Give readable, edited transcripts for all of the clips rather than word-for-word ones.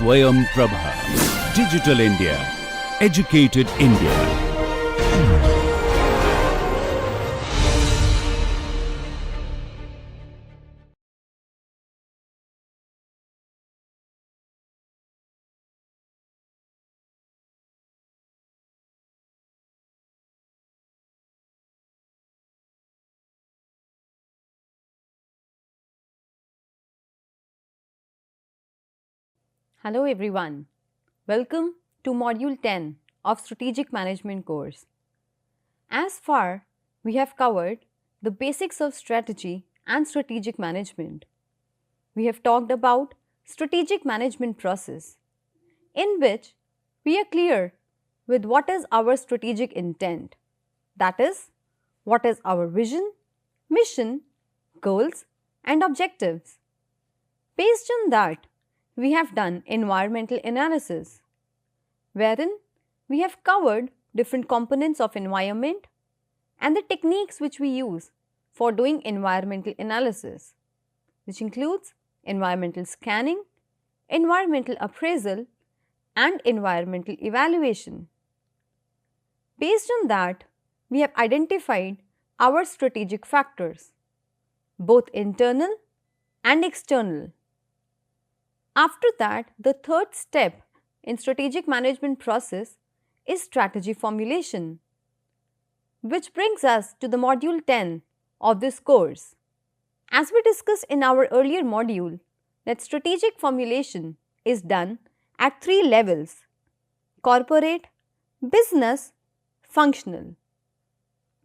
Swayam Prabha. Digital India. Educated India. Hello everyone. Welcome to Module 10 of Strategic Management course. As far, we have covered the basics of strategy and strategic management. We have talked about strategic management process, in which we are clear with what is our strategic intent. That is, what is our vision, mission, goals and objectives. Based on that, we have done environmental analysis, wherein we have covered different components of environment and the techniques which we use for doing environmental analysis, which includes environmental scanning, environmental appraisal and environmental evaluation. Based on that, we have identified our strategic factors, both internal and external. After that, the third step in strategic management process is strategy formulation, which brings us to the module 10 of this course. As we discussed in our earlier module, that strategic formulation is done at 3 levels: corporate, business, functional.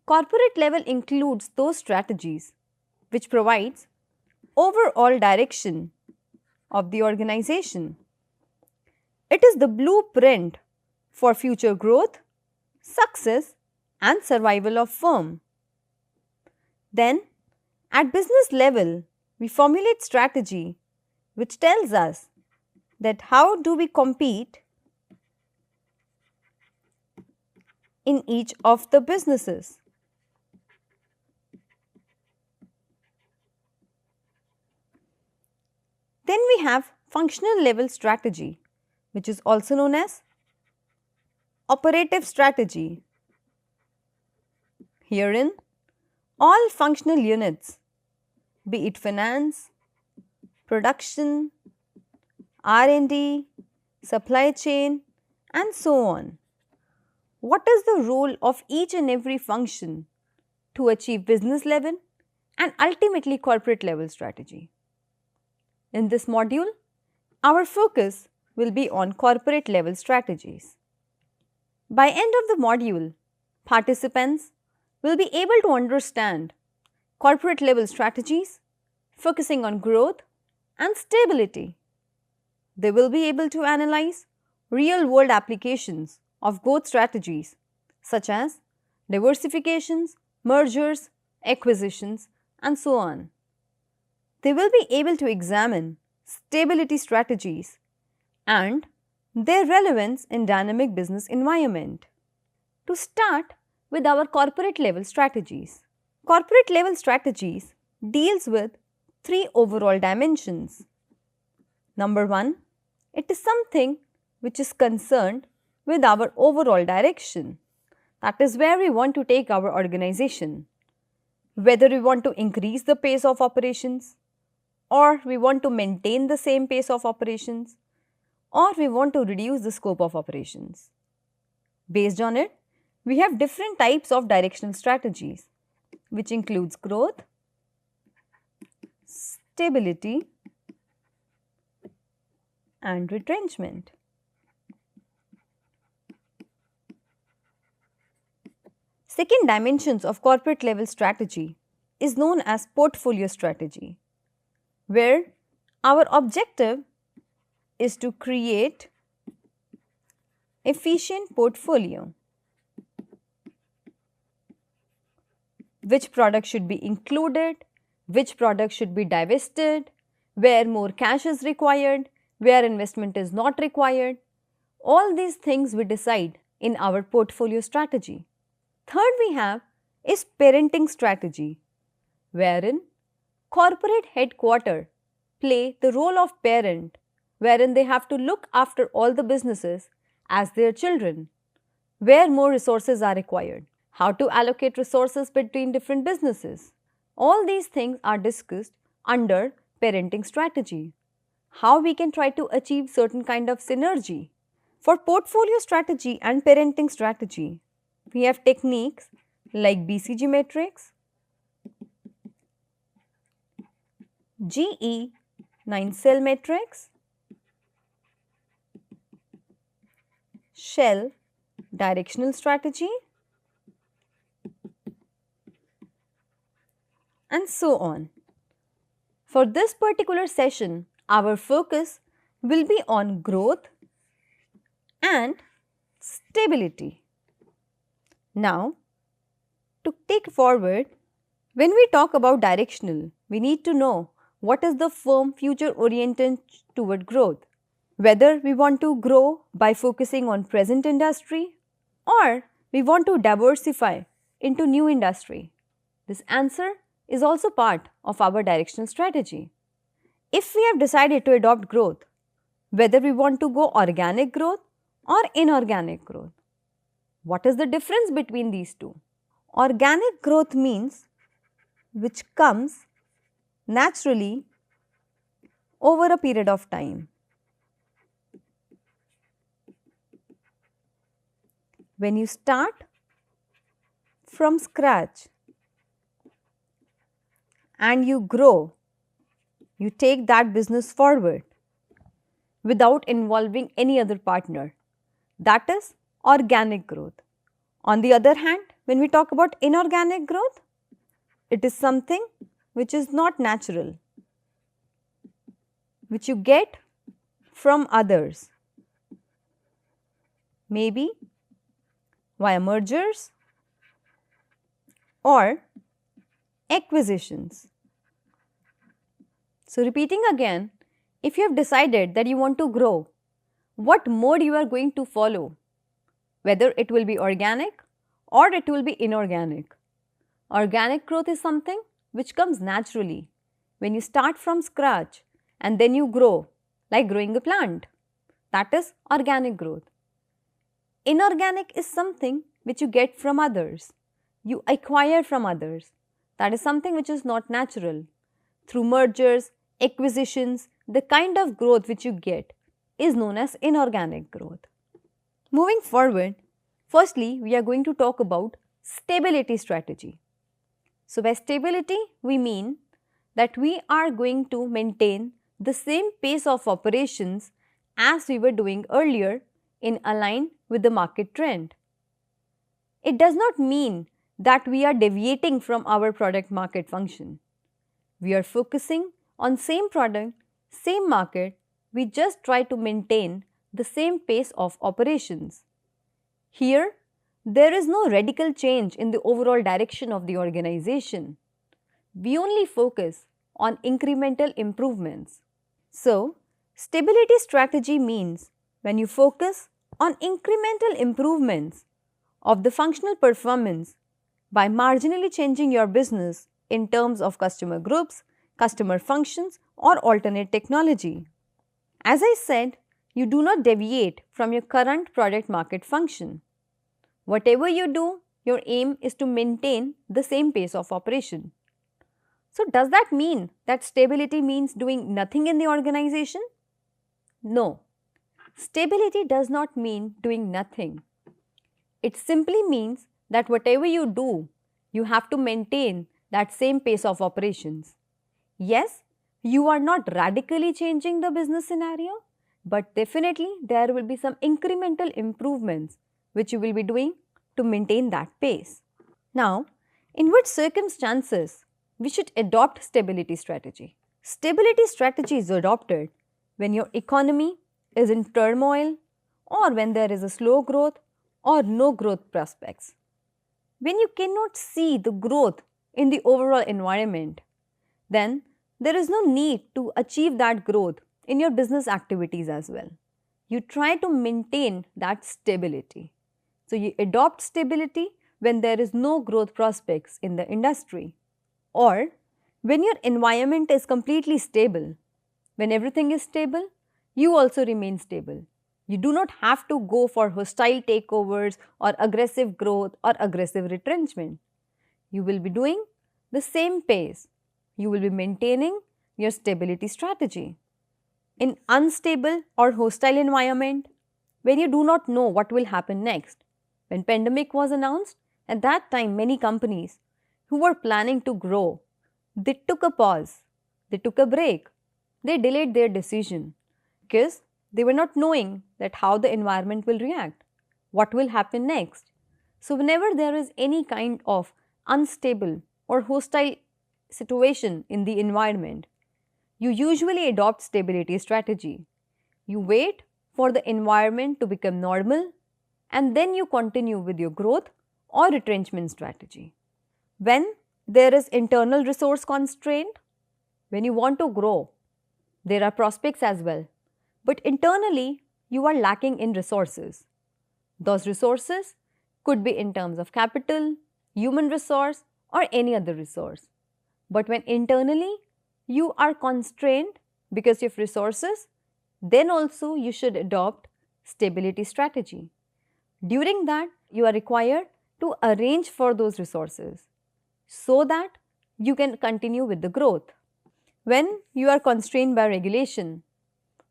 Corporate level includes those strategies which provides overall direction of the organization. It is the blueprint for future growth, success and survival of firm. Then, at business level, we formulate strategy which tells us that how do we compete in each of the businesses. Then we have functional level strategy, which is also known as operative strategy. Herein, all functional units, be it finance, production, R&D, supply chain and so on. What is the role of each and every function to achieve business level and ultimately corporate level strategy? In this module, our focus will be on corporate level strategies. By end of the module, participants will be able to understand corporate level strategies focusing on growth and stability. They will be able to analyze real world applications of growth strategies such as diversifications, mergers, acquisitions and so on. They will be able to examine stability strategies and their relevance in dynamic business environment. To start with our corporate level strategies. Corporate level strategies deals with 3 overall dimensions. Number 1, it is something which is concerned with our overall direction. That is where we want to take our organization. Whether we want to increase the pace of operations, or we want to maintain the same pace of operations, or we want to reduce the scope of operations. Based on it, we have different types of directional strategies, which includes growth, stability and retrenchment. Second dimensions of corporate level strategy is known as portfolio strategy, where our objective is to create efficient portfolio. Which product should be included, which product should be divested, where more cash is required, where investment is not required. All these things we decide in our portfolio strategy. Third we have is parenting strategy, wherein corporate headquarters play the role of parent wherein they have to look after all the businesses as their children, where more resources are required, how to allocate resources between different businesses. All these things are discussed under parenting strategy. How we can try to achieve certain kind of synergy. For portfolio strategy and parenting strategy, we have techniques like BCG matrix, GE 9-cell matrix, Shell directional strategy, and so on. For this particular session, our focus will be on growth and stability. Now, to take forward, when we talk about directional, we need to know what is the firm future oriented toward growth. Whether we want to grow by focusing on present industry or we want to diversify into new industry. This answer is also part of our directional strategy. If we have decided to adopt growth, whether we want to go organic growth or inorganic growth, what is the difference between these two? Organic growth means which comes naturally over a period of time. When you start from scratch and you grow, you take that business forward without involving any other partner. That is organic growth. On the other hand, when we talk about inorganic growth, it is something which is not natural, which you get from others, maybe via mergers or acquisitions. So repeating again, if you have decided that you want to grow, what mode you are going to follow, whether it will be organic or it will be inorganic. Organic growth is something which comes naturally when you start from scratch and then you grow, like growing a plant. That is organic growth. Inorganic is something which you get from others, you acquire from others. That is something which is not natural. Through mergers, acquisitions, the kind of growth which you get is known as inorganic growth. Moving forward, firstly, we are going to talk about stability strategy. So by stability, we mean that we are going to maintain the same pace of operations as we were doing earlier in align with the market trend. It does not mean that we are deviating from our product market function. We are focusing on same product, same market, we just try to maintain the same pace of operations. Here, there is no radical change in the overall direction of the organization. We only focus on incremental improvements. So, stability strategy means when you focus on incremental improvements of the functional performance by marginally changing your business in terms of customer groups, customer functions or alternate technology. As I said, you do not deviate from your current product market function. Whatever you do, your aim is to maintain the same pace of operation. So does that mean that stability means doing nothing in the organization? No. Stability does not mean doing nothing. It simply means that whatever you do, you have to maintain that same pace of operations. Yes, you are not radically changing the business scenario, but definitely there will be some incremental improvements which you will be doing to maintain that pace. Now, in which circumstances we should adopt stability strategy? Stability strategy is adopted when your economy is in turmoil or when there is a slow growth or no growth prospects. When you cannot see the growth in the overall environment, then there is no need to achieve that growth in your business activities as well. You try to maintain that stability. So you adopt stability when there is no growth prospects in the industry, or when your environment is completely stable. When everything is stable, you also remain stable. You do not have to go for hostile takeovers or aggressive growth or aggressive retrenchment. You will be doing the same pace. You will be maintaining your stability strategy. In unstable or hostile environment, when you do not know what will happen next, when pandemic was announced, at that time many companies who were planning to grow, they took a pause, they took a break, they delayed their decision because they were not knowing that how the environment will react, what will happen next. So whenever there is any kind of unstable or hostile situation in the environment, you usually adopt stability strategy. You wait for the environment to become normal and then you continue with your growth or retrenchment strategy. When there is internal resource constraint, when you want to grow, there are prospects as well. But internally, you are lacking in resources. Those resources could be in terms of capital, human resource, or any other resource. But when internally you are constrained because of resources, then also you should adopt stability strategy. During that, you are required to arrange for those resources so that you can continue with the growth. When you are constrained by regulation,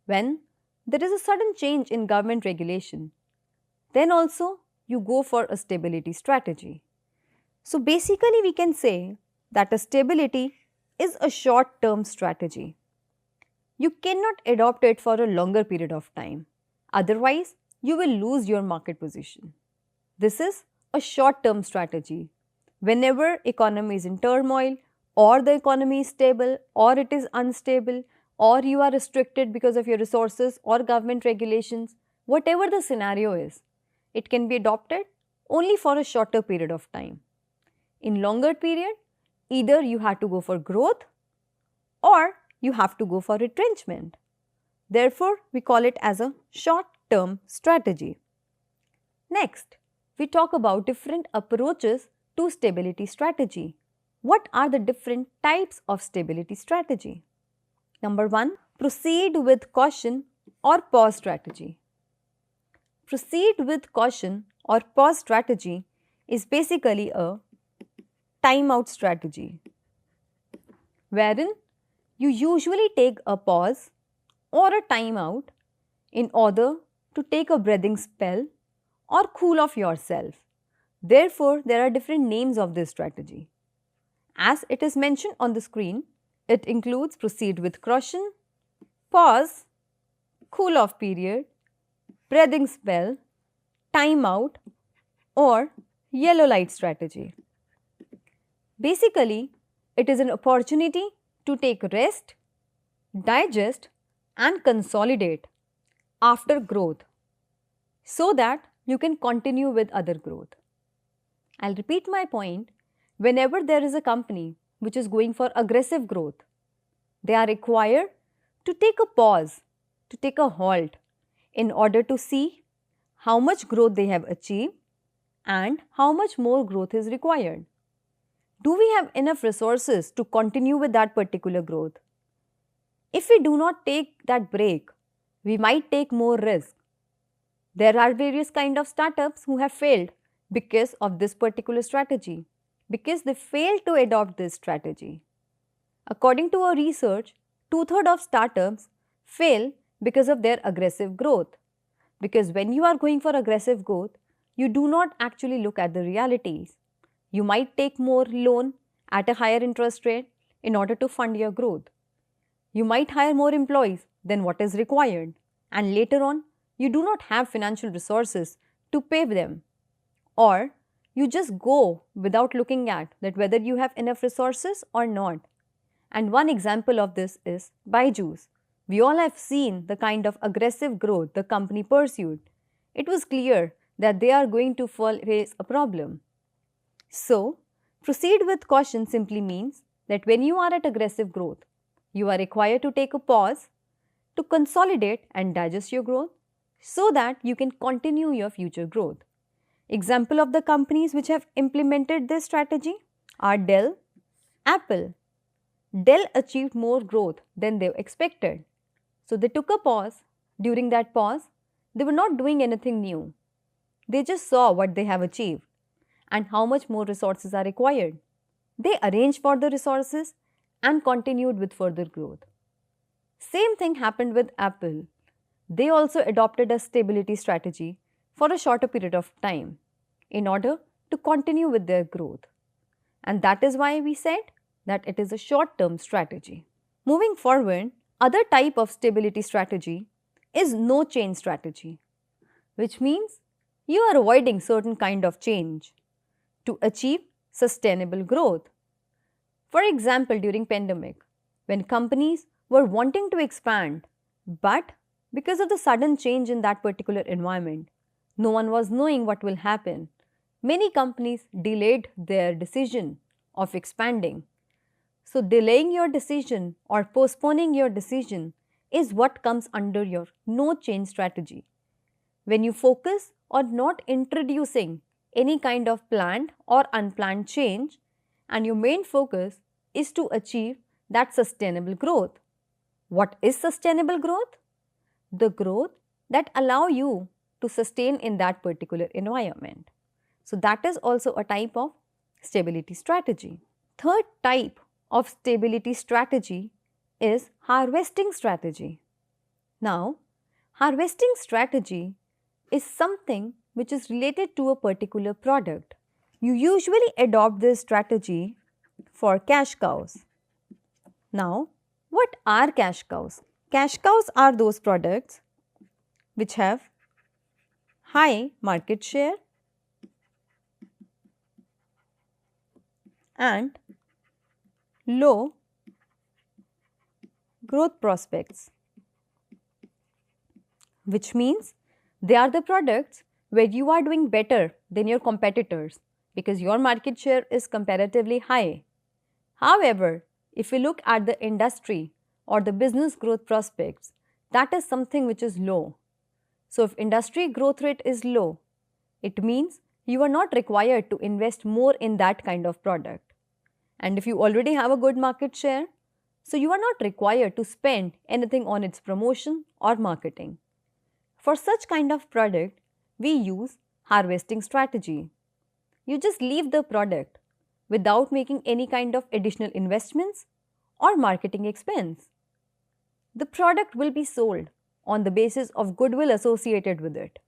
when there is a sudden change in government regulation, then also you go for a stability strategy. So basically we can say that a stability is a short-term strategy. You cannot adopt it for a longer period of time. Otherwise, you will lose your market position. This is a short-term strategy. Whenever economy is in turmoil, or the economy is stable, or it is unstable, or you are restricted because of your resources or government regulations, whatever the scenario is, it can be adopted only for a shorter period of time. In longer period, either you have to go for growth or you have to go for retrenchment. Therefore, we call it as a short-term strategy. Next, we talk about different approaches to stability strategy. What are the different types of stability strategy? Number 1, proceed with caution or pause strategy. Proceed with caution or pause strategy is basically a timeout strategy, wherein you usually take a pause or a timeout in order to take a breathing spell or cool off yourself. Therefore, there are different names of this strategy. As it is mentioned on the screen, it includes proceed with caution, pause, cool off period, breathing spell, timeout, or yellow light strategy. Basically, it is an opportunity to take rest, digest, and consolidate after growth so that you can continue with other growth. I'll repeat my point. Whenever there is a company which is going for aggressive growth, they are required to take a pause, to take a halt in order to see how much growth they have achieved and how much more growth is required. Do we have enough resources to continue with that particular growth? If we do not take that break, we might take more risk. There are various kind of startups who have failed because of this particular strategy, because they failed to adopt this strategy. According to a research, 2/3 of startups fail because of their aggressive growth. Because when you are going for aggressive growth, you do not actually look at the realities. You might take more loan at a higher interest rate in order to fund your growth. You might hire more employees than what is required, and later on, you do not have financial resources to pay them. Or you just go without looking at that whether you have enough resources or not. And one example of this is Byju's. We all have seen the kind of aggressive growth the company pursued. It was clear that they are going to face a problem. So, proceed with caution simply means that when you are at aggressive growth, you are required to take a pause to consolidate and digest your growth so that you can continue your future growth. Example of the companies which have implemented this strategy are Dell, Apple. Dell achieved more growth than they expected. So they took a pause, during that pause, they were not doing anything new. They just saw what they have achieved and how much more resources are required. They arranged for the resources and continued with further growth. Same thing happened with Apple. They also adopted a stability strategy for a shorter period of time in order to continue with their growth. And that is why we said that it is a short-term strategy. Moving forward, other type of stability strategy is no change strategy, which means you are avoiding certain kind of change to achieve sustainable growth. For example, during pandemic, when companies were wanting to expand, but because of the sudden change in that particular environment, no one was knowing what will happen. Many companies delayed their decision of expanding. So delaying your decision or postponing your decision is what comes under your no change strategy. When you focus on not introducing any kind of planned or unplanned change and your main focus is to achieve that sustainable growth. What is sustainable growth? The growth that allow you to sustain in that particular environment. So that is also a type of stability strategy. Third type of stability strategy is harvesting strategy. Now, harvesting strategy is something which is related to a particular product. You usually adopt this strategy for cash cows. Now, what are cash cows? Cash cows are those products which have high market share and low growth prospects, which means they are the products where you are doing better than your competitors because your market share is comparatively high. However, if you look at the industry or the business growth prospects, that is something which is low. So if industry growth rate is low, it means you are not required to invest more in that kind of product. And if you already have a good market share, so you are not required to spend anything on its promotion or marketing. For such kind of product, we use harvesting strategy. You just leave the product without making any kind of additional investments or marketing expense. The product will be sold on the basis of goodwill associated with it.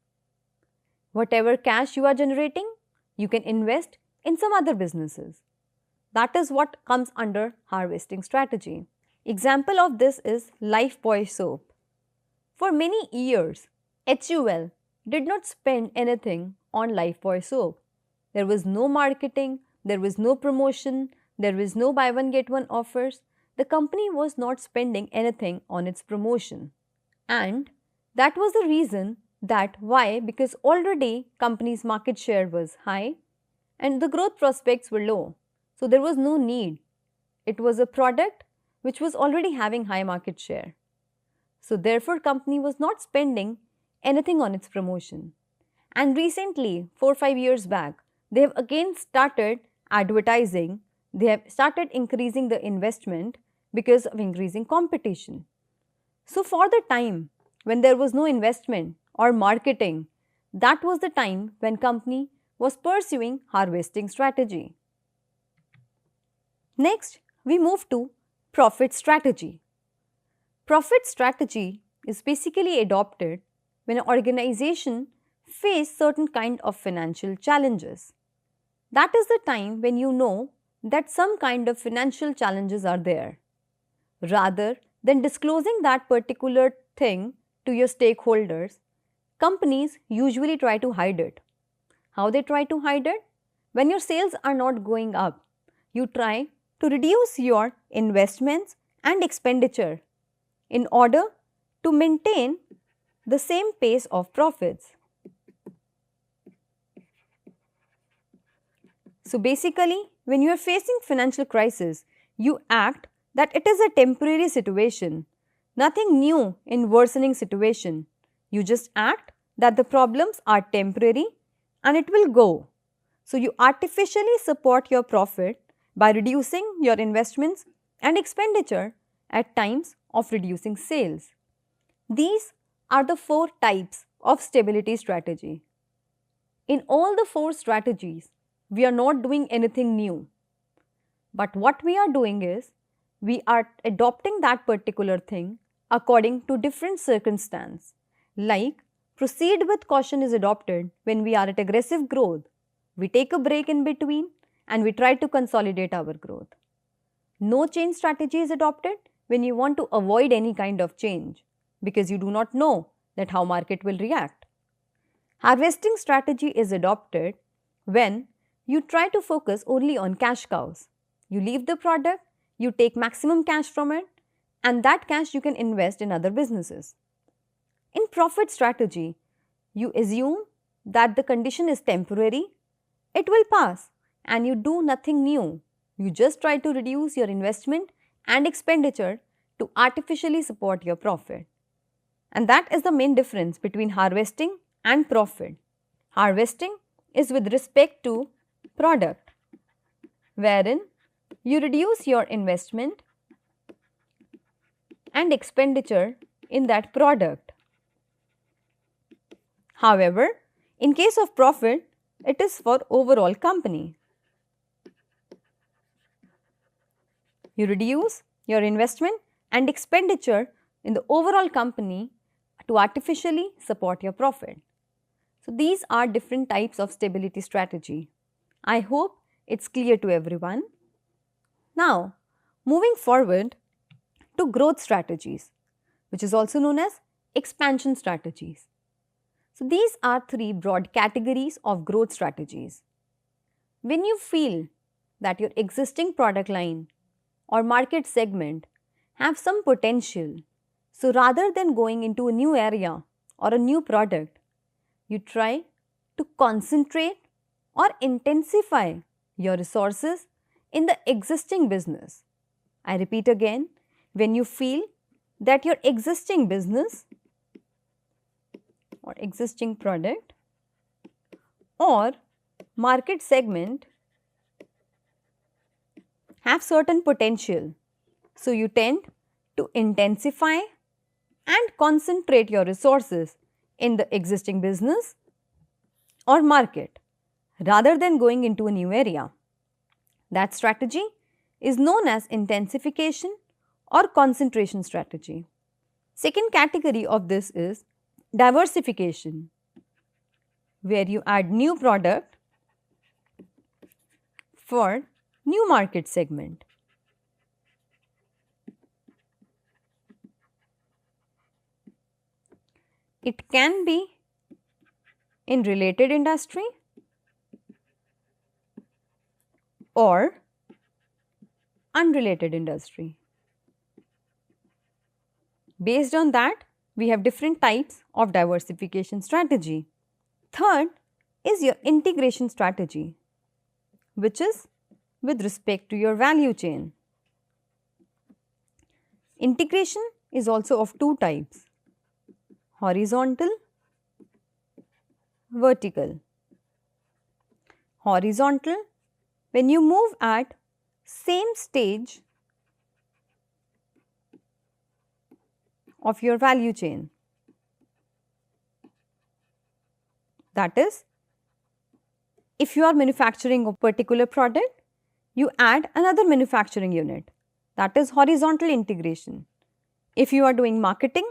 Whatever cash you are generating, you can invest in some other businesses. That is what comes under harvesting strategy. Example of this is Lifebuoy soap. For many years, HUL did not spend anything on Lifebuoy soap. There was no marketing, there was no promotion, there was no buy one get one offers. The company was not spending anything on its promotion. And that was the reason that why, because already company's market share was high and the growth prospects were low. So there was no need. It was a product which was already having high market share. So therefore company was not spending anything on its promotion. And recently, 4-5 years back, they have again started advertising. They have started increasing the investment because of increasing competition. So for the time when there was no investment or marketing, that was the time when company was pursuing harvesting strategy. Next, we move to profit strategy. Profit strategy is basically adopted when an organization faces certain kind of financial challenges. That is the time when you know that some kind of financial challenges are there. Rather than disclosing that particular thing to your stakeholders, companies usually try to hide it. How they try to hide it? When your sales are not going up, you try to reduce your investments and expenditure in order to maintain the same pace of profits. So basically, when you are facing financial crisis, you act that it is a temporary situation, nothing new in worsening situation. You just act that the problems are temporary and it will go. So you artificially support your profit by reducing your investments and expenditure at times of reducing sales. These are the 4 types of stability strategy. In all the 4 strategies, we are not doing anything new. But what we are doing is, we are adopting that particular thing according to different circumstance. Like, proceed with caution is adopted when we are at aggressive growth. We take a break in between and we try to consolidate our growth. No change strategy is adopted when you want to avoid any kind of change because you do not know that how market will react. Harvesting strategy is adopted when you try to focus only on cash cows. You leave the product, you take maximum cash from it, and that cash you can invest in other businesses. In profit strategy, you assume that the condition is temporary, it will pass, and you do nothing new. You just try to reduce your investment and expenditure to artificially support your profit. And that is the main difference between harvesting and profit. Harvesting is with respect to product, wherein you reduce your investment and expenditure in that product. However, in case of profit, it is for overall company. You reduce your investment and expenditure in the overall company to artificially support your profit. So these are different types of stability strategy. I hope it's clear to everyone. Now, moving forward to growth strategies, which is also known as expansion strategies. So these are 3 broad categories of growth strategies. When you feel that your existing product line or market segment have some potential, so rather than going into a new area or a new product, you try to concentrate or intensify your resources in the existing business. I repeat again, when you feel that your existing business or existing product or market segment have certain potential, so you tend to intensify and concentrate your resources in the existing business or market rather than going into a new area. That strategy is known as intensification or concentration strategy. Second category of this is diversification, where you add new product for new market segment. It can be in related industry or unrelated industry. Based on that, we have different types of diversification strategy. Third is your integration strategy, which is with respect to your value chain. Integration is also of 2 types: horizontal, vertical. Horizontal, when you move at same stage of your value chain. That is, if you are manufacturing a particular product, you add another manufacturing unit. That is horizontal integration. If you are doing marketing,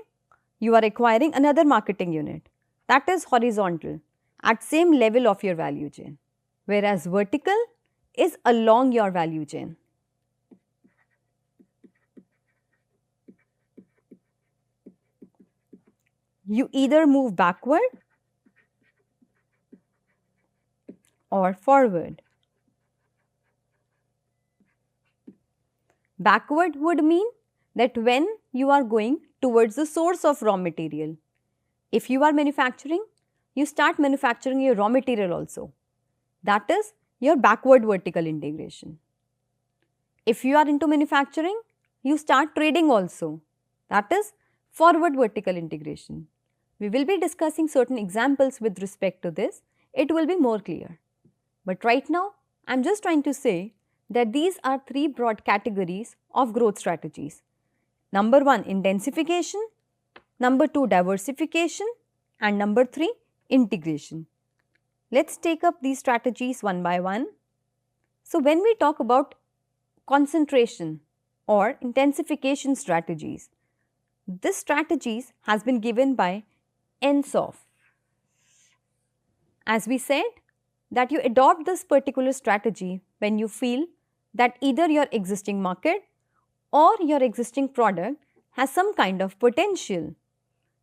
you are acquiring another marketing unit. That is horizontal, at same level of your value chain. Whereas vertical is along your value chain. You either move backward or forward. Backward would mean that when you are going towards the source of raw material. If you are manufacturing, you start manufacturing your raw material also. That is your backward vertical integration. If you are into manufacturing, you start trading also. That is forward vertical integration. We will be discussing certain examples with respect to this. It will be more clear. But right now, I am just trying to say that these are 3 broad categories of growth strategies. Number 1, intensification. number 2 diversification, and number 3 integration. Let's take up these strategies one by one. So when we talk about concentration or intensification strategies, this strategies has been given by NCERT. As we said, that you adopt this particular strategy when you feel that either your existing market or your existing product has some kind of potential.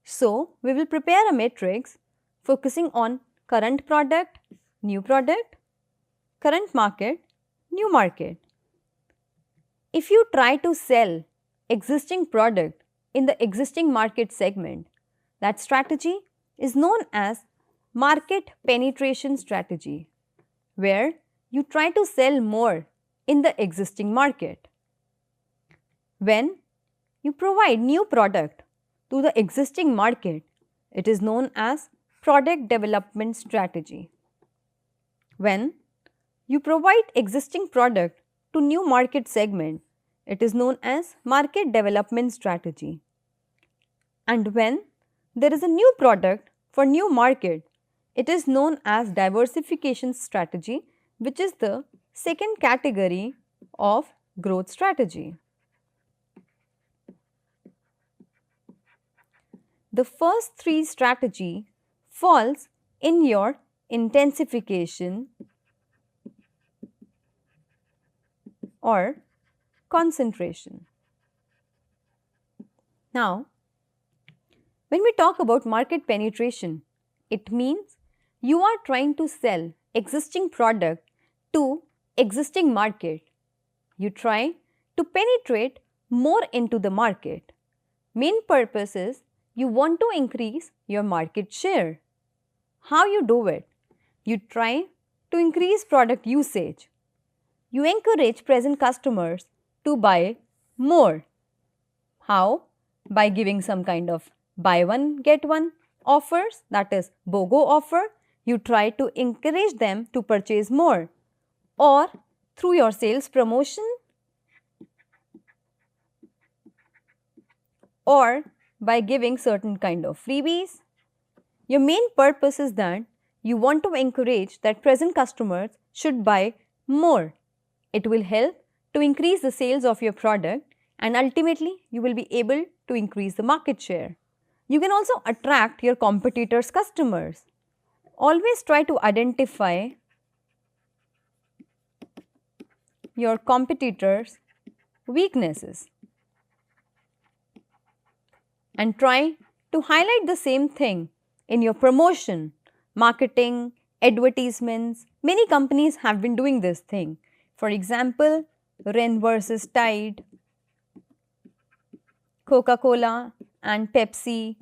So, we will prepare a matrix focusing on current product, current market, new market. If you try to sell existing product in the existing market segment, that strategy is known as market penetration strategy, where you try to sell more in the existing market. When you provide new product to the existing market, it is known as product development strategy. When you provide existing product to new market segment, it is known as market development strategy. And when there is a new product for new market, it is known as diversification strategy, which is the second category of growth strategy. The first three strategy falls in your intensification or concentration. Now, when we talk about market penetration, it means you are trying to sell existing product to existing market. You try to penetrate more into the market. Main purpose is you want to increase your market share. How you do it? You try to increase product usage. You encourage present customers to buy more. How? By giving some kind of buy one get one offers, that is BOGO offer. You try to encourage them to purchase more, or through your sales promotion, or by giving certain kind of freebies. Your main purpose is that you want to encourage that present customers should buy more. It will help to increase the sales of your product, and ultimately you will be able to increase the market share. You can also attract your competitors' customers. Always try to identify your competitors' weaknesses and try to highlight the same thing in your promotion, marketing, advertisements. Many companies have been doing this thing. For example, Ren versus Tide, Coca-Cola and Pepsi,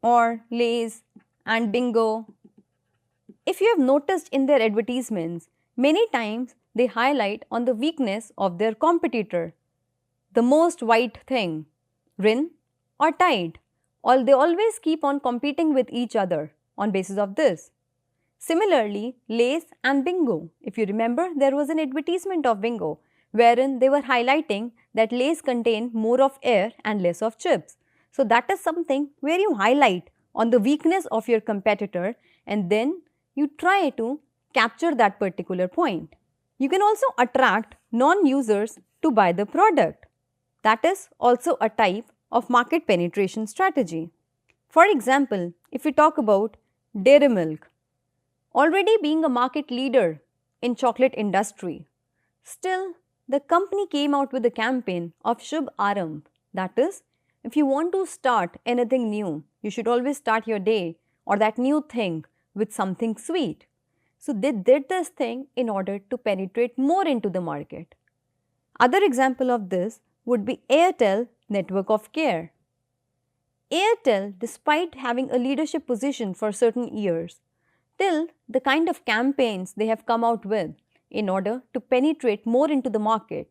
or Lay's and Bingo. If you have noticed in their advertisements, many times they highlight on the weakness of their competitor. The most white thing, Rin or Tide, they always keep on competing with each other on basis of this. Similarly, Lay's and Bingo. If you remember, there was an advertisement of Bingo wherein they were highlighting that Lay's contain more of air and less of chips. So that is something where you highlight on the weakness of your competitor and then you try to capture that particular point. You can also attract non-users to buy the product. That is also a type of market penetration strategy. For example, if we talk about Dairy Milk, already being a market leader in chocolate industry, still the company came out with a campaign of Shubh Arambh. That is, if you want to start anything new, you should always start your day or that new thing with something sweet. So they did this thing in order to penetrate more into the market. Other example of this would be Airtel Network of Care. Airtel, despite having a leadership position for certain years, till the kind of campaigns they have come out with in order to penetrate more into the market,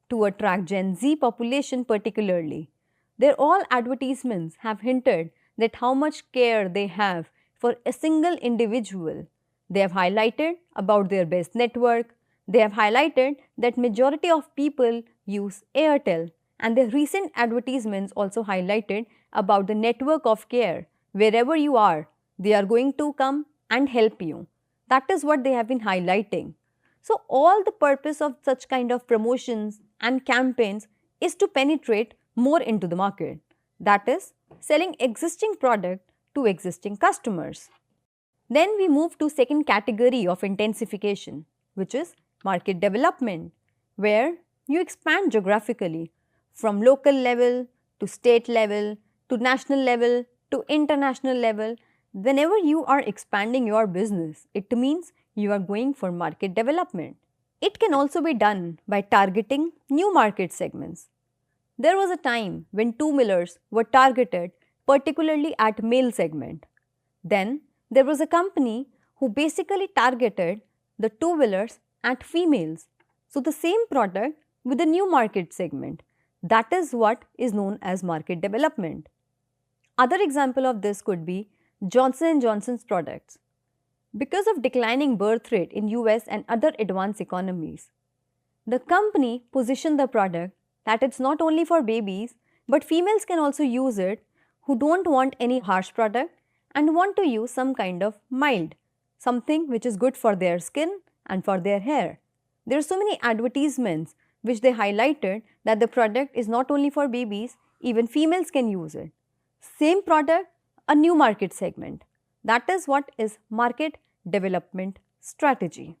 to attract Gen Z population particularly, their all advertisements have hinted that how much care they have for a single individual. They have highlighted about their best network. They have highlighted that majority of people use Airtel and their recent advertisements also highlighted about the network of care. Wherever you are, they are going to come and help you. That is what they have been highlighting. So all the purpose of such kind of promotions and campaigns is to penetrate more into the market. That is, selling existing product to existing customers. Then we move to second category of intensification, which is market development, where you expand geographically from local level to state level to national level to international level. Whenever you are expanding your business, it means you are going for market development. It can also be done by targeting new market segments. There was a time when two-wheelers were targeted particularly at male segment. Then there was a company who basically targeted the two-wheelers at females. So the same product with a new market segment. That is what is known as market development. Other example of this could be Johnson & Johnson's products. Because of declining birth rate in US and other advanced economies, the company positioned the product that it's not only for babies, but females can also use it who don't want any harsh product and want to use some kind of mild, something which is good for their skin and for their hair. There are so many advertisements which they highlighted that the product is not only for babies, even females can use it. Same product, a new market segment. That is what is market development strategy.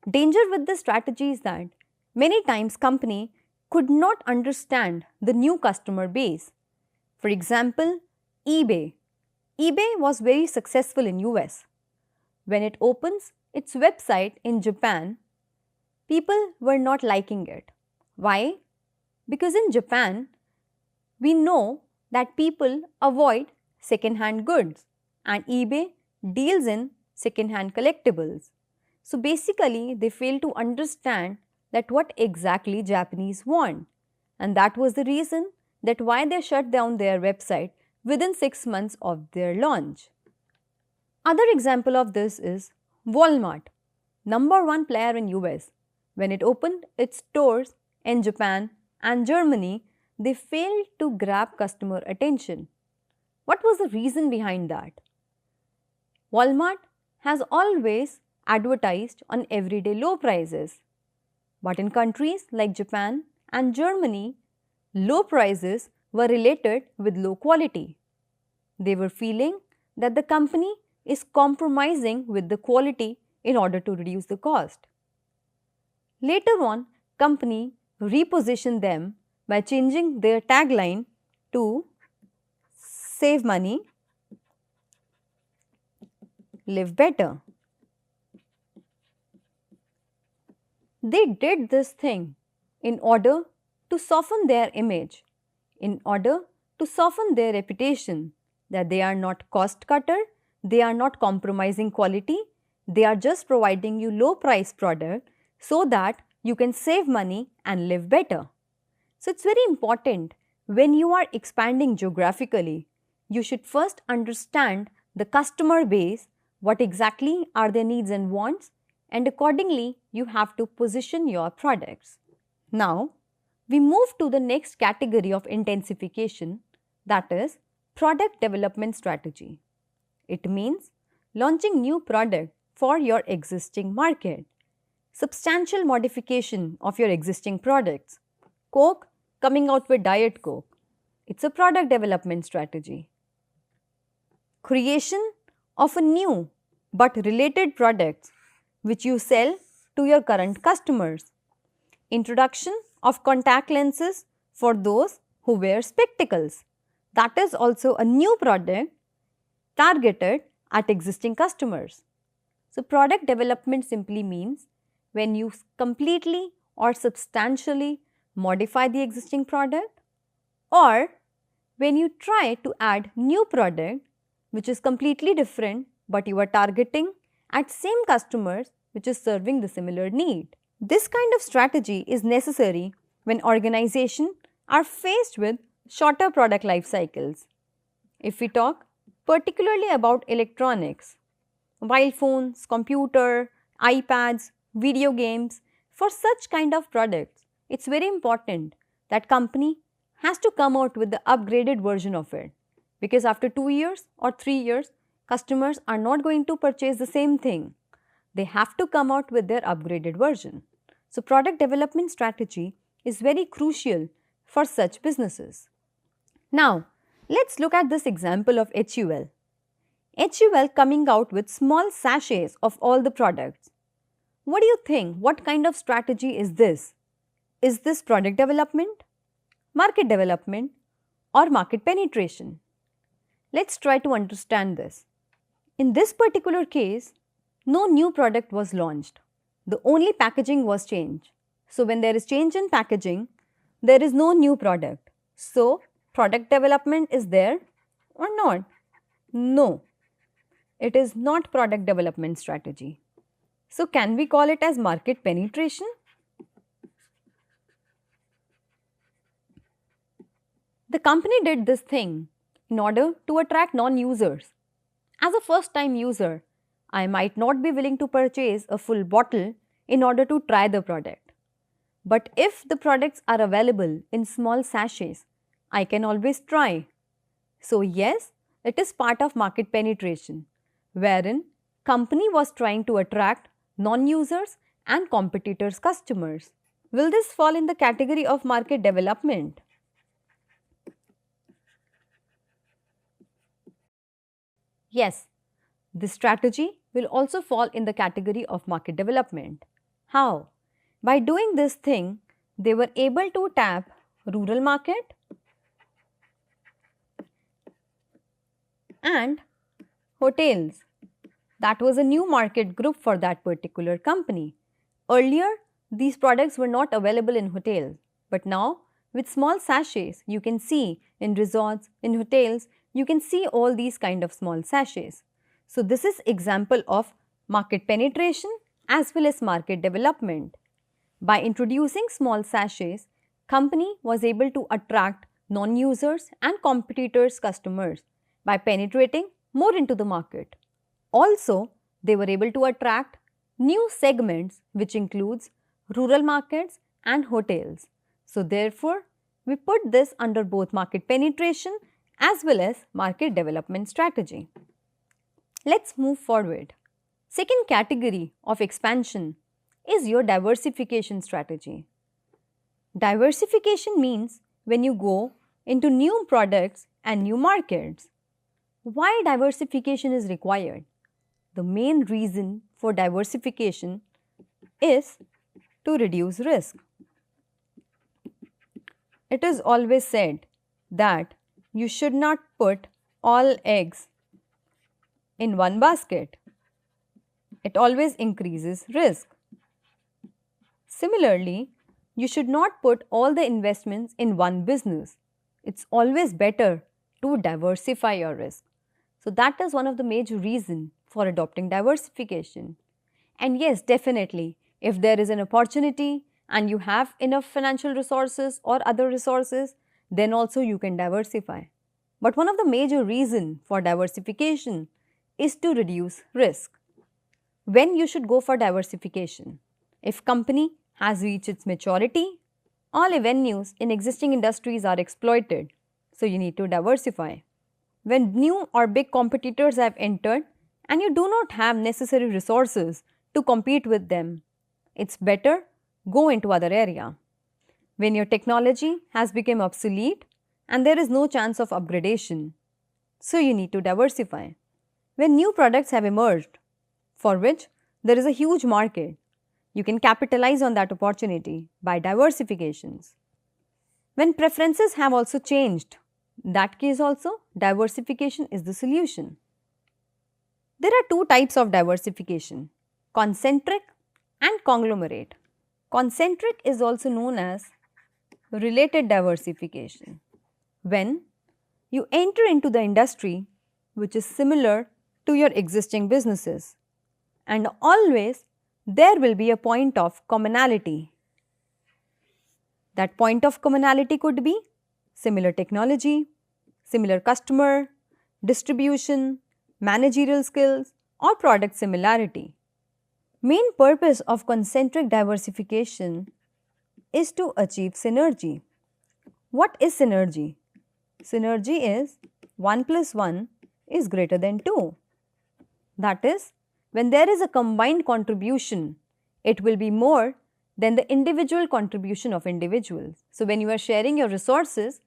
Danger with this strategy is that many times company could not understand the new customer base. For example, eBay. eBay was very successful in US. When it opens its website in Japan, people were not liking it. Why? Because in Japan, we know that people avoid second-hand goods and eBay deals in second-hand collectibles. So basically, they fail to understand that what exactly Japanese want, and that was the reason that why they shut down their website within 6 months of their launch. Other example of this is Walmart, number one player in US. When it opened its stores in Japan and Germany, they failed to grab customer attention. What was the reason behind that? Walmart has always advertised on everyday low prices. But in countries like Japan and Germany, low prices were related with low quality. They were feeling that the company is compromising with the quality in order to reduce the cost. Later on, company repositioned them by changing their tagline to save money, live better. They did this thing in order to soften their image, in order to soften their reputation that they are not cost cutter, they are not compromising quality, they are just providing you low price product so that you can save money and live better. So it's very important when you are expanding geographically, you should first understand the customer base, what exactly are their needs and wants, and accordingly you have to position your products. Now, we move to the next category of intensification, that is product development strategy. It means launching new product for your existing market. Substantial modification of your existing products. Coke coming out with Diet Coke. It's a product development strategy. Creation of a new but related products which you sell to your current customers. Introduction of contact lenses for those who wear spectacles. That is also a new product targeted at existing customers. So product development simply means when you completely or substantially modify the existing product, or when you try to add new product which is completely different but you are targeting at same customers which is serving the similar need. This kind of strategy is necessary when organizations are faced with shorter product life cycles. If we talk particularly about electronics, mobile phones, computer, iPads, video games, for such kind of products, it's very important that company has to come out with the upgraded version of it, because after 2 years or 3 years, customers are not going to purchase the same thing. They have to come out with their upgraded version. So product development strategy is very crucial for such businesses. Now, let's look at this example of HUL. HUL coming out with small sachets of all the products. What do you think? What kind of strategy is this? Is this product development, market development, or market penetration? Let's try to understand this. In this particular case, no new product was launched. The only packaging was changed. So when there is change in packaging, there is no new product. So product development is there or not? No, it is not product development strategy. So can we call it as market penetration? The company did this thing in order to attract non-users. As a first-time user, I might not be willing to purchase a full bottle in order to try the product. But if the products are available in small sachets, I can always try. So yes, it is part of market penetration, wherein company was trying to attract non-users and competitors' customers. Will this fall in the category of market development? Yes, this strategy will also fall in the category of market development. How? By doing this thing, they were able to tap rural market and hotels. That was a new market group for that particular company. Earlier, these products were not available in hotels, but now with small sachets, you can see in resorts, in hotels, you can see all these kind of small sachets. So this is example of market penetration as well as market development. By introducing small sachets, company was able to attract non-users and competitors' customers by penetrating more into the market. Also, they were able to attract new segments, which includes rural markets and hotels. So therefore, we put this under both market penetration as well as market development strategy. Let's move forward. Second category of expansion is your diversification strategy. Diversification means when you go into new products and new markets. Why diversification is required? The main reason for diversification is to reduce risk. It is always said that you should not put all eggs in one basket. It always increases risk. Similarly, you should not put all the investments in one business. It's always better to diversify your risk. So that is one of the major reasons for adopting diversification. And yes, definitely, if there is an opportunity and you have enough financial resources or other resources, then also you can diversify. But one of the major reasons for diversification is to reduce risk. When you should go for diversification? If company has reached its maturity, all avenues in existing industries are exploited, so you need to diversify. When new or big competitors have entered and you do not have necessary resources to compete with them, it's better go into other area. When your technology has become obsolete and there is no chance of upgradation, so you need to diversify. When new products have emerged, for which there is a huge market, you can capitalize on that opportunity by diversifications. When preferences have also changed, in that case also diversification is the solution. There are two types of diversification, concentric and conglomerate. Concentric is also known as related diversification. When you enter into the industry which is similar to your existing businesses, and always there will be a point of commonality. That point of commonality could be similar technology, similar customer, distribution, managerial skills, or product similarity. Main purpose of concentric diversification is to achieve synergy. What is synergy? Synergy is 1 plus 1 is greater than 2. That is, when there is a combined contribution, it will be more than the individual contribution of individuals. So, when you are sharing your resources,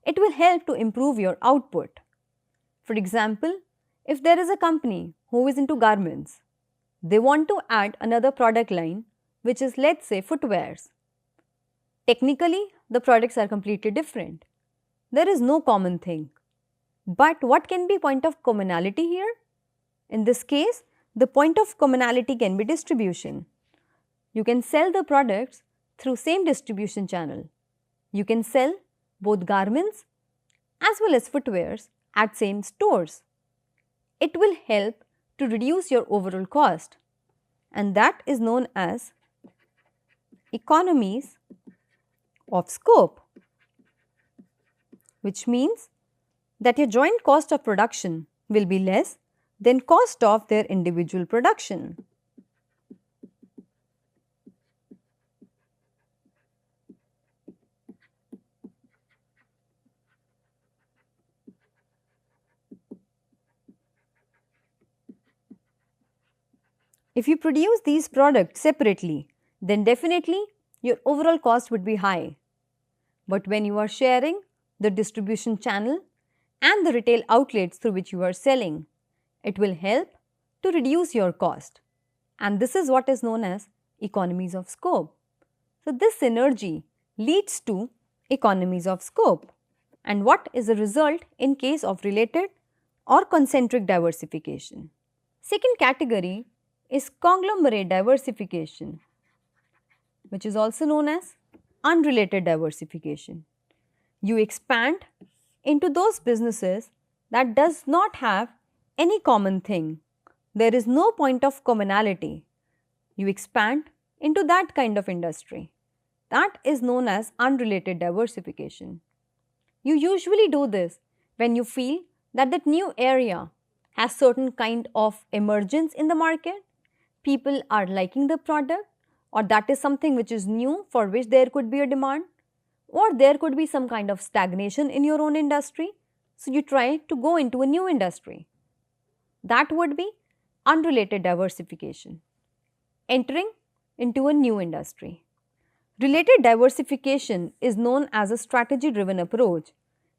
it will help to improve your output. For example, if there is a company who is into garments, they want to add another product line, which is, let's say, footwears. Technically, the products are completely different. There is no common thing. But what can be point of commonality here? In this case, the point of commonality can be distribution. You can sell the products through same distribution channel. You can sell both garments as well as footwears at same stores. It will help to reduce your overall cost, and that is known as economies of scope, which means that your joint cost of production will be less than cost of their individual production. If you produce these products separately, then definitely your overall cost would be high. But when you are sharing the distribution channel and the retail outlets through which you are selling, it will help to reduce your cost. And this is what is known as economies of scope. So, this synergy leads to economies of scope. And what is the result in case of related or concentric diversification? Second category is conglomerate diversification, which is also known as unrelated diversification. You expand into those businesses that does not have any common thing. There is no point of commonality. You expand into that kind of industry. That is known as unrelated diversification. You usually do this when you feel that that new area has certain kind of emergence in the market. People are liking the product, or that is something which is new for which there could be a demand, or there could be some kind of stagnation in your own industry. So, you try to go into a new industry. That would be unrelated diversification, entering into a new industry. Related diversification is known as a strategy driven approach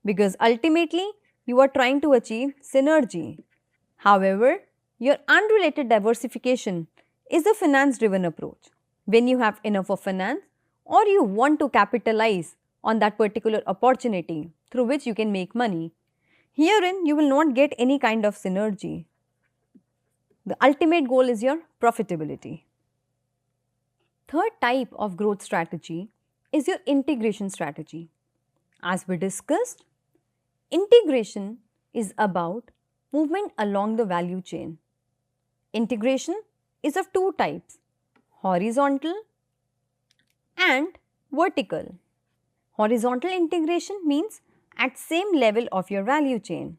because ultimately you are trying to achieve synergy. However, your unrelated diversification is a finance driven approach. When you have enough of finance or you want to capitalize on that particular opportunity through which you can make money, herein you will not get any kind of synergy. The ultimate goal is your profitability. Third type of growth strategy is your integration strategy. As we discussed, integration is about movement along the value chain. Integration is of two types, horizontal and vertical. Horizontal integration means at same level of your value chain,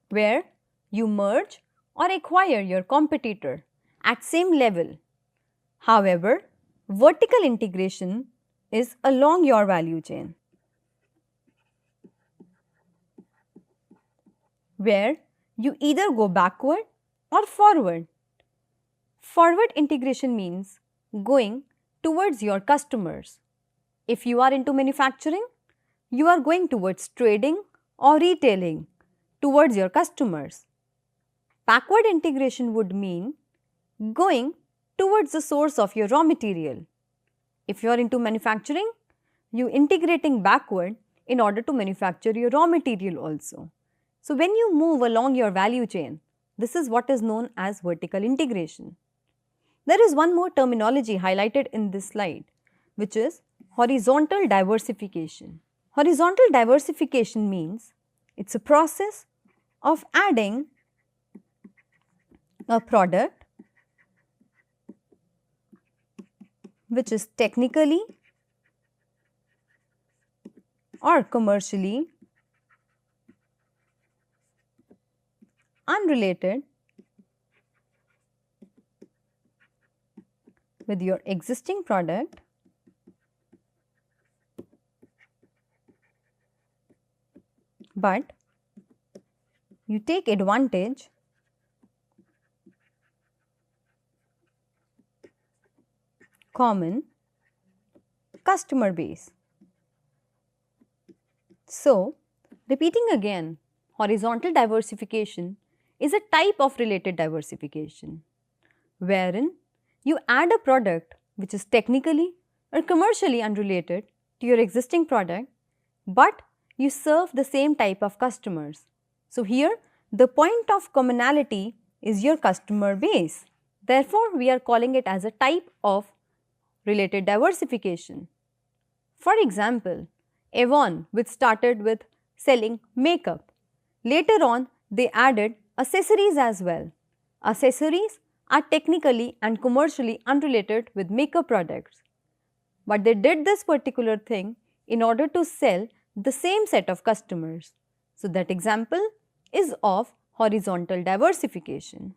where you merge or acquire your competitor at same level. However, vertical integration is along your value chain, where you either go backward or forward. Forward integration means going towards your customers. If you are into manufacturing, you are going towards trading or retailing towards your customers. Backward integration would mean going towards the source of your raw material. If you are into manufacturing, you integrating backward in order to manufacture your raw material also. So, when you move along your value chain, this is what is known as vertical integration. There is one more terminology highlighted in this slide, which is horizontal diversification. Horizontal diversification means it's a process of adding a product which is technically or commercially unrelated with your existing product but you take advantage common customer base. So, repeating again, horizontal diversification is a type of related diversification, wherein you add a product which is technically or commercially unrelated to your existing product, but you serve the same type of customers. So, here the point of commonality is your customer base. Therefore, we are calling it as a type of related diversification. For example, Avon, which started with selling makeup, later on they added accessories as well. Accessories are technically and commercially unrelated with makeup products, but they did this particular thing in order to sell the same set of customers. So, that example is of horizontal diversification.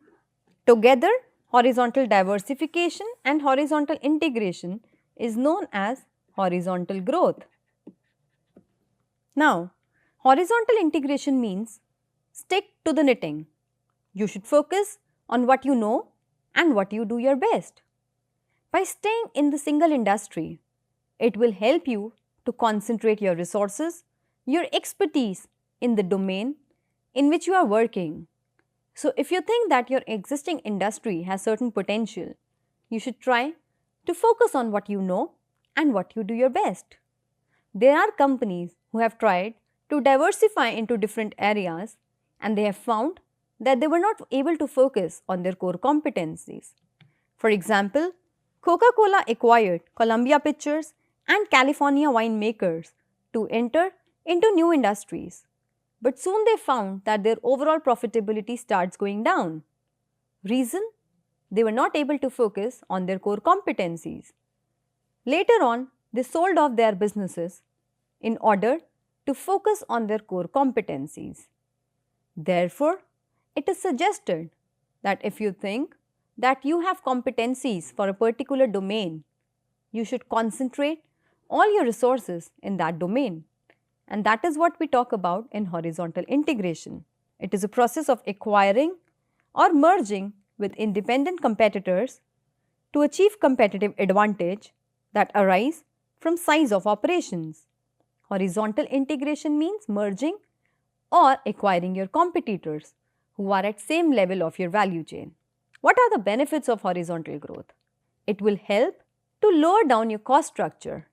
Together, horizontal diversification and horizontal integration is known as horizontal growth. Now, horizontal integration means stick to the knitting. You should focus on what you know and what you do your best. By staying in the single industry, it will help you to concentrate your resources, your expertise in the domain in which you are working. So, if you think that your existing industry has certain potential, you should try to focus on what you know and what you do your best. There are companies who have tried to diversify into different areas and they have found that they were not able to focus on their core competencies. For example, Coca-Cola acquired Columbia Pictures and California winemakers to enter into new industries. But soon they found that their overall profitability starts going down. Reason? They were not able to focus on their core competencies. Later on, they sold off their businesses in order to focus on their core competencies. Therefore, it is suggested that if you think that you have competencies for a particular domain, you should concentrate all your resources in that domain. And that is what we talk about in horizontal integration. It is a process of acquiring or merging with independent competitors to achieve competitive advantage that arise from size of operations. Horizontal integration means merging or acquiring your competitors who are at same level of your value chain. What are the benefits of horizontal growth? It will help to lower down your cost structure.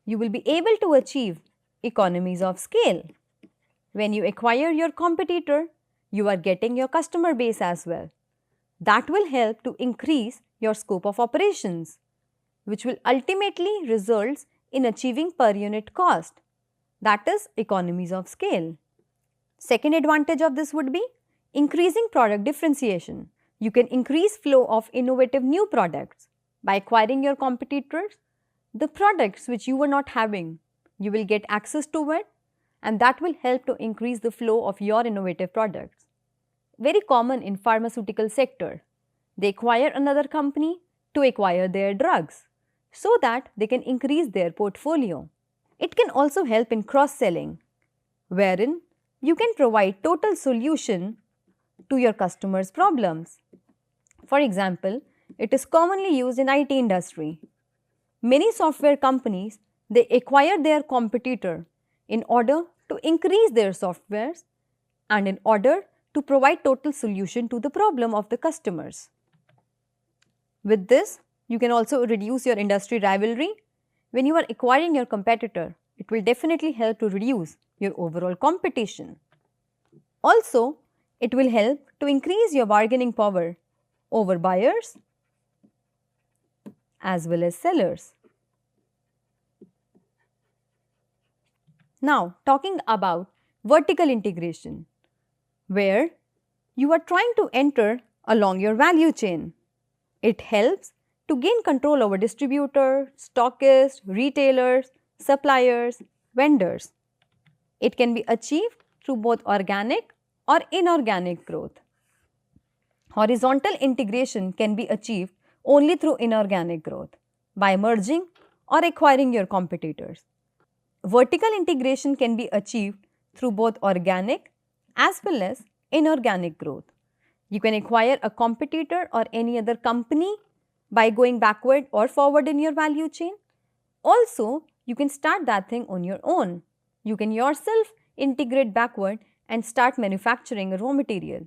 You will be able to achieve economies of scale. When you acquire your competitor, you are getting your customer base as well. That will help to increase your scope of operations, which will ultimately result in achieving per unit cost. That is economies of scale. Second advantage of this would be increasing product differentiation. You can increase flow of innovative new products. By acquiring your competitors, the products which you were not having, you will get access to it, and that will help to increase the flow of your innovative products. Very common in pharmaceutical sector. They acquire another company to acquire their drugs so that they can increase their portfolio. It can also help in cross-selling, wherein you can provide total solution to your customers' problems. For example, it is commonly used in IT industry. Many software companies, they acquire their competitor in order to increase their softwares and in order to provide total solution to the problem of the customers. With this, you can also reduce your industry rivalry. When you are acquiring your competitor, it will definitely help to reduce your overall competition. Also, it will help to increase your bargaining power over buyers as well as sellers. Now, talking about vertical integration, where you are trying to enter along your value chain. It helps to gain control over distributors, stockists, retailers, suppliers, vendors. It can be achieved through both organic or inorganic growth. Horizontal integration can be achieved only through inorganic growth by merging or acquiring your competitors. Vertical integration can be achieved through both organic as well as inorganic growth. You can acquire a competitor or any other company by going backward or forward in your value chain. Also, you can start that thing on your own. You can yourself integrate backward and start manufacturing a raw material.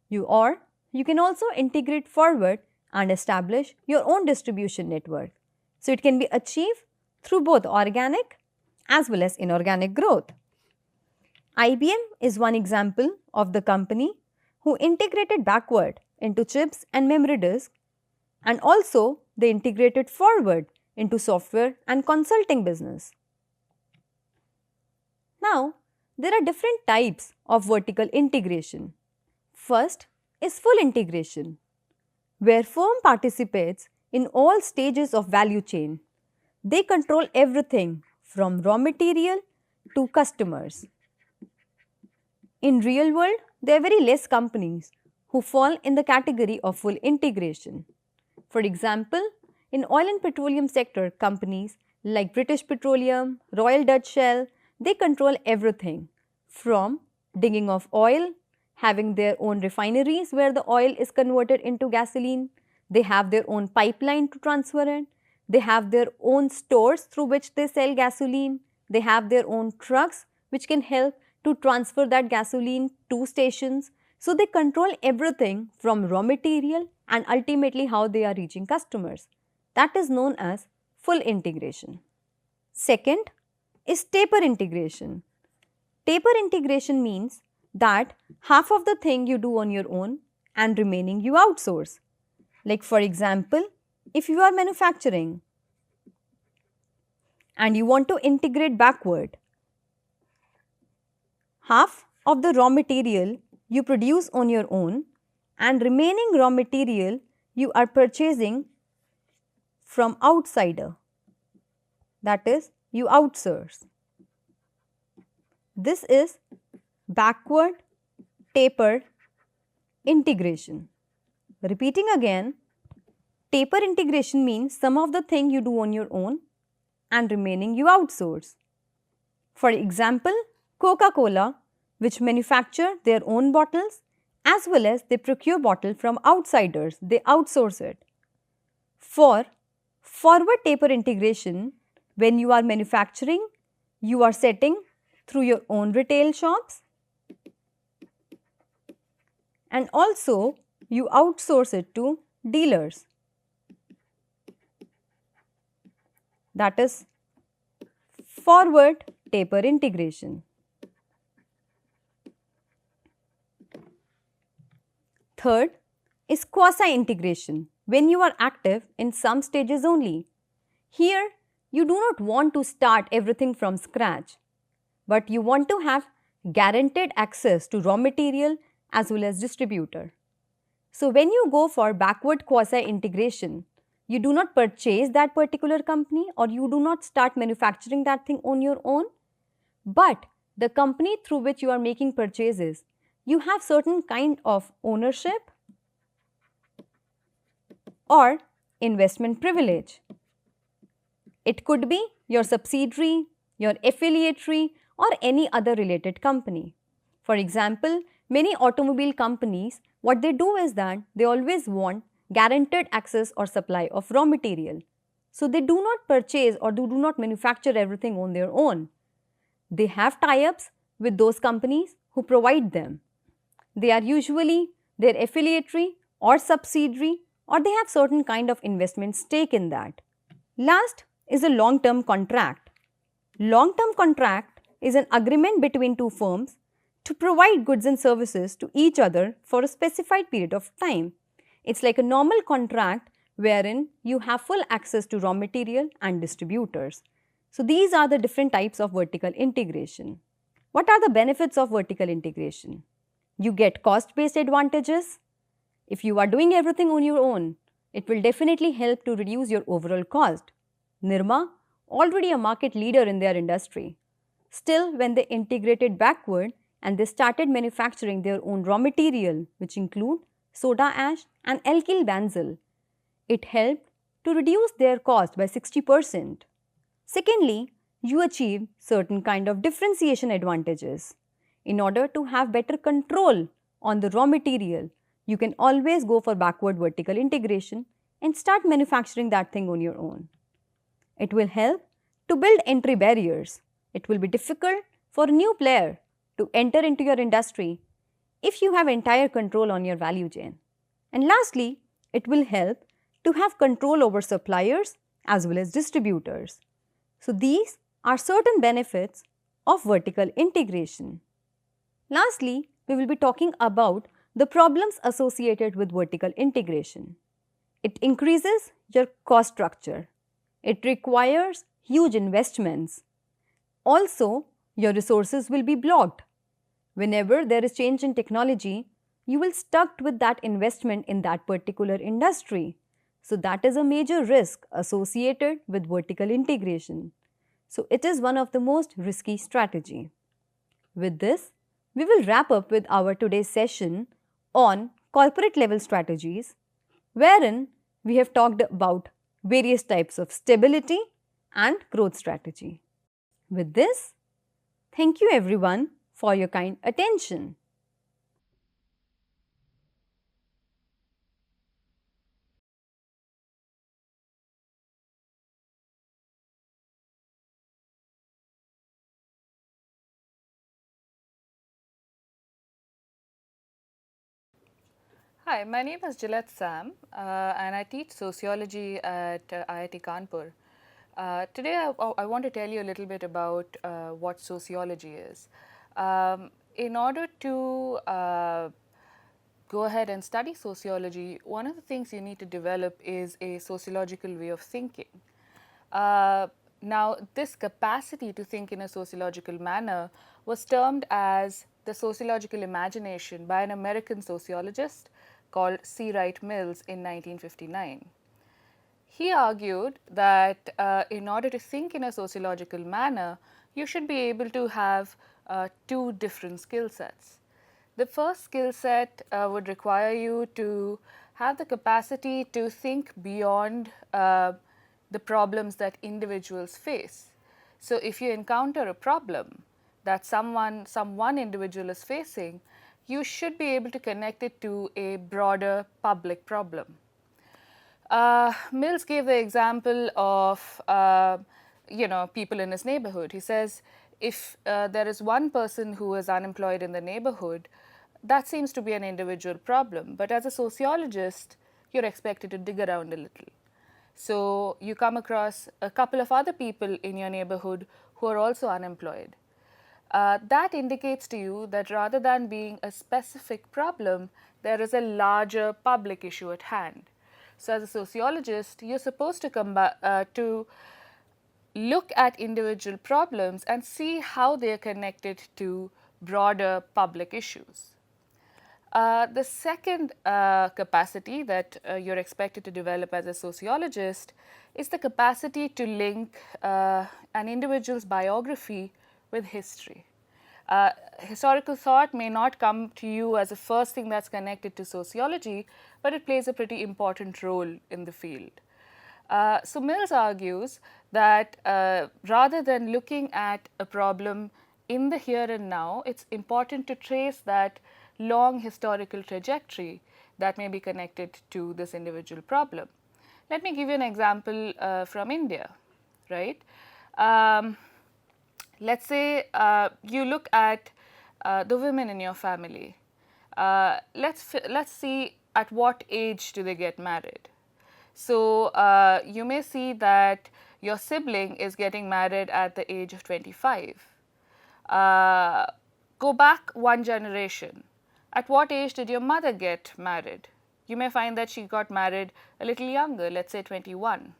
You can also integrate forward and establish your own distribution network. So, it can be achieved through both organic as well as inorganic growth. IBM is one example of the company who integrated backward into chips and memory disk, and also they integrated forward into software and consulting business. Now, there are different types of vertical integration. First is full integration, where firm participates in all stages of value chain. They control everything from raw material to customers. In real world, there are very less companies who fall in the category of full integration. For example, in oil and petroleum sector, companies like British Petroleum, Royal Dutch Shell, they control everything from digging of oil, having their own refineries where the oil is converted into gasoline. They have their own pipeline to transfer it. They have their own stores through which they sell gasoline. They have their own trucks which can help to transfer that gasoline to stations. So they control everything from raw material and ultimately how they are reaching customers. That is known as full integration. Second is taper integration. Taper integration means that half of the thing you do on your own and remaining you outsource. Like for example, if you are manufacturing and you want to integrate backward, half of the raw material you produce on your own and remaining raw material you are purchasing from outsider. That is, you outsource. This is backward taper integration. Repeating again, taper integration means some of the thing you do on your own and remaining you outsource. For example, Coca-Cola, which manufacture their own bottles as well as they procure bottle from outsiders, they outsource it. For forward taper integration, when you are manufacturing, you are setting through your own retail shops and also you outsource it to dealers. That is forward taper integration. Third is quasi-integration, when you are active in some stages only. Here, you do not want to start everything from scratch, but you want to have guaranteed access to raw material as well as distributor. So when you go for backward quasi-integration, you do not purchase that particular company or you do not start manufacturing that thing on your own, but the company through which you are making purchases, you have certain kind of ownership or investment privilege. It could be your subsidiary, your affiliate, or any other related company. For example, many automobile companies, what they do is that they always want guaranteed access or supply of raw material. So they do not purchase or do not manufacture everything on their own. They have tie-ups with those companies who provide them. They are usually their affiliate or subsidiary, or they have certain kind of investment stake in that. Last is a long-term contract. Long-term contract is an agreement between two firms to provide goods and services to each other for a specified period of time. It's like a normal contract wherein you have full access to raw material and distributors. So these are the different types of vertical integration. What are the benefits of vertical integration? You get cost-based advantages. If you are doing everything on your own, it will definitely help to reduce your overall cost. Nirma, already a market leader in their industry. Still, when they integrated backward and they started manufacturing their own raw material, which include soda ash and alkyl benzyl, it helped to reduce their cost by 60%. Secondly, you achieve certain kind of differentiation advantages. in order to have better control on the raw material, you can always go for backward vertical integration and start manufacturing that thing on your own. It will help to build entry barriers. It will be difficult for a new player to enter into your industry if you have entire control on your value chain. And lastly, it will help to have control over suppliers as well as distributors. So these are certain benefits of vertical integration. Lastly, we will be talking about the problems associated with vertical integration. It increases your cost structure. It requires huge investments. Also, your resources will be blocked. Whenever there is change in technology, you will stuck with that investment in that particular industry. So that is a major risk associated with vertical integration. So it is one of the most risky strategy. With this, we will wrap up with our today's session on corporate level strategies, wherein we have talked about various types of stability and growth strategy. With this, thank you everyone for your kind attention. Hi, my name is Gillette Sam, and I teach sociology at IIT Kanpur. Today, I want to tell you a little bit about what sociology is. In order to go ahead and study sociology, one of the things you need to develop is a sociological way of thinking. Now, this capacity to think in a sociological manner was termed as the sociological imagination by an American sociologist called C. Wright Mills in 1959. He argued that in order to think in a sociological manner, you should be able to have two different skill sets. The first skill set would require you to have the capacity to think beyond the problems that individuals face. So if you encounter a problem that some one individual is facing, you should be able to connect it to a broader public problem. Mills gave the example of people in his neighborhood. He says if there is one person who is unemployed in the neighborhood, that seems to be an individual problem. But as a sociologist, you're expected to dig around a little. So you come across a couple of other people in your neighborhood who are also unemployed. That indicates to you that rather than being a specific problem, there is a larger public issue at hand. So as a sociologist, you're supposed to look at individual problems and see how they are connected to broader public issues. The second capacity that you're expected to develop as a sociologist is the capacity to link an individual's biography with history. Historical thought may not come to you as the first thing that's connected to sociology, but it plays a pretty important role in the field. So Mills argues that rather than looking at a problem in the here and now, it's important to trace that long historical trajectory that may be connected to this individual problem. Let me give you an example from India, right? Let's say you look at the women in your family. Let's see at what age do they get married. So you may see that your sibling is getting married at the age of 25. Go back one generation. At what age did your mother get married? You may find that she got married a little younger, let's say 21.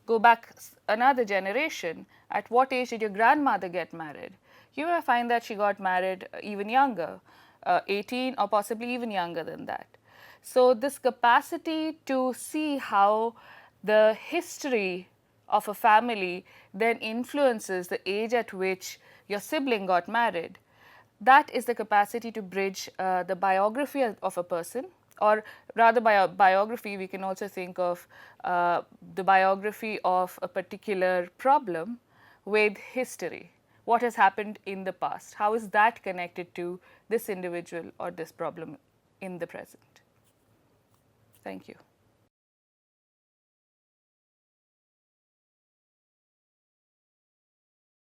Go back another generation. At what age did your grandmother get married? You may find that she got married even younger, 18 or possibly even younger than that. So this capacity to see how the history of a family then influences the age at which your sibling got married, that is the capacity to bridge the biography of a person, or rather by a biography we can also think of the biography of a particular problem with history. what has happened in the past. How is that connected to this individual or this problem in the present? Thank you.